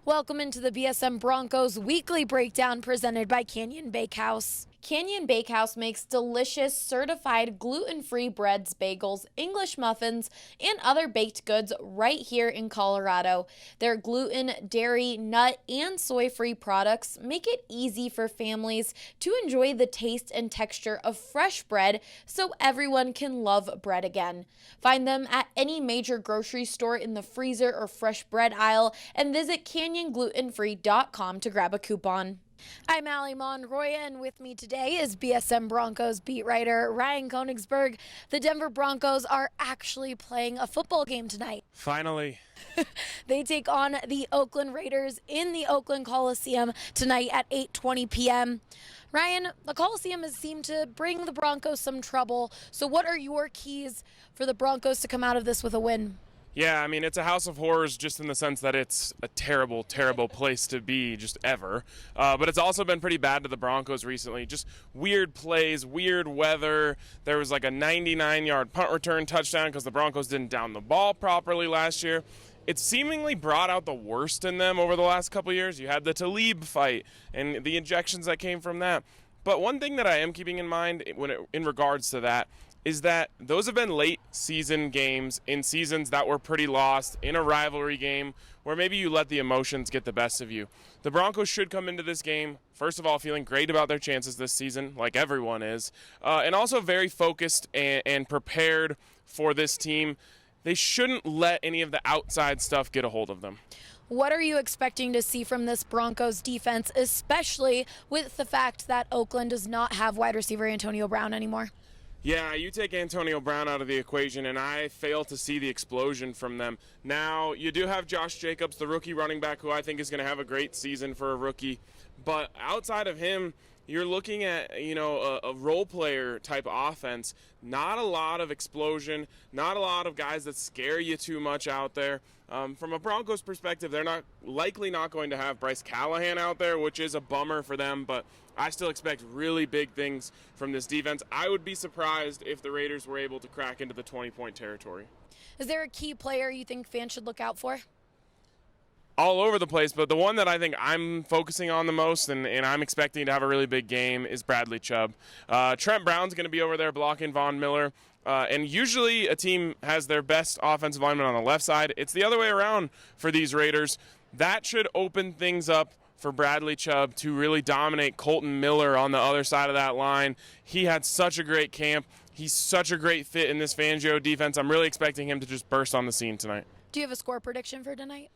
Welcome into the BSM Broncos Weekly Breakdown presented by Canyon Bakehouse. Canyon Bakehouse makes delicious, certified gluten-free breads, bagels, English muffins, and other baked goods right here in Colorado. Their gluten, dairy, nut, and soy-free products make it easy for families to enjoy the taste and texture of fresh bread so everyone can love bread again. Find them at any major grocery store in the freezer or fresh bread aisle and visit canyonglutenfree.com to grab a coupon. I'm Allie Monroy, and with me today is BSM Broncos beat writer Ryan Koenigsberg. The Denver Broncos are actually playing a football game tonight. Finally. They take on the Oakland Raiders in the Oakland Coliseum tonight at 8:20 p.m. Ryan, the Coliseum has seemed to bring the Broncos some trouble. So what are your keys for the Broncos to come out of this with a win? Yeah, I mean, it's a house of horrors just in the sense that it's a terrible, terrible place to be just ever. But it's also been pretty bad to the Broncos recently. Just weird plays, weird weather. There was like a 99-yard punt return touchdown because the Broncos didn't down the ball properly last year. It seemingly brought out the worst in them over the last couple of years. You had the Talib fight and the injections that came from that. But one thing that I am keeping in mind in regards to that is that those have been late season games in seasons that were pretty lost in a rivalry game where maybe you let the emotions get the best of you. The Broncos should come into this game, first of all, feeling great about their chances this season, like everyone is, and also very focused and prepared for this team. They shouldn't let any of the outside stuff get a hold of them. What are you expecting to see from this Broncos defense, especially with the fact that Oakland does not have wide receiver Antonio Brown anymore? Yeah, you take Antonio Brown out of the equation, and I fail to see the explosion from them. Now, you do have Josh Jacobs, the rookie running back, who I think is going to have a great season for a rookie. But outside of him, you're looking at, a role player type offense. Not a lot of explosion, not a lot of guys that scare you too much out there. From a Broncos perspective, they're likely not going to have Bryce Callahan out there, which is a bummer for them, but I still expect really big things from this defense. I would be surprised if the Raiders were able to crack into the 20-point territory. Is there a key player you think fans should look out for? All over the place, but the one that I think I'm focusing on the most and I'm expecting to have a really big game is Bradley Chubb. Trent Brown's going to be over there blocking Von Miller. And usually a team has their best offensive lineman on the left side. It's the other way around for these Raiders. That should open things up for Bradley Chubb to really dominate Colton Miller on the other side of that line. He had such a great camp. He's such a great fit in this Fangio defense. I'm really expecting him to just burst on the scene tonight. Do you have a score prediction for tonight?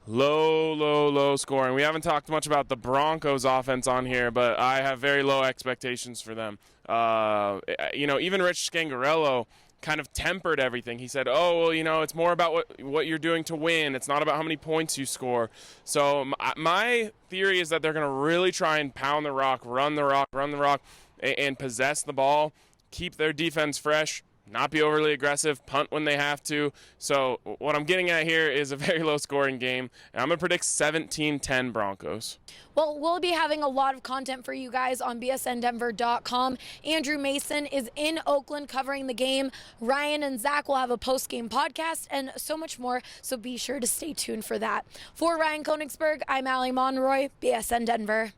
Low scoring. We haven't talked much about the Broncos offense on here, but I have very low expectations for them. Even Rich Scangarello kind of tempered everything. He said, it's more about what you're doing to win. It's not about how many points you score. So my theory is that they're going to really try and pound the rock, run the rock, and possess the ball, keep their defense fresh, not be overly aggressive, punt when they have to. So what I'm getting at here is a very low-scoring game, and I'm going to predict 17-10 Broncos. Well, we'll be having a lot of content for you guys on bsndenver.com. Andrew Mason is in Oakland covering the game. Ryan and Zach will have a post-game podcast and so much more, so be sure to stay tuned for that. For Ryan Koenigsberg, I'm Allie Monroy, BSN Denver.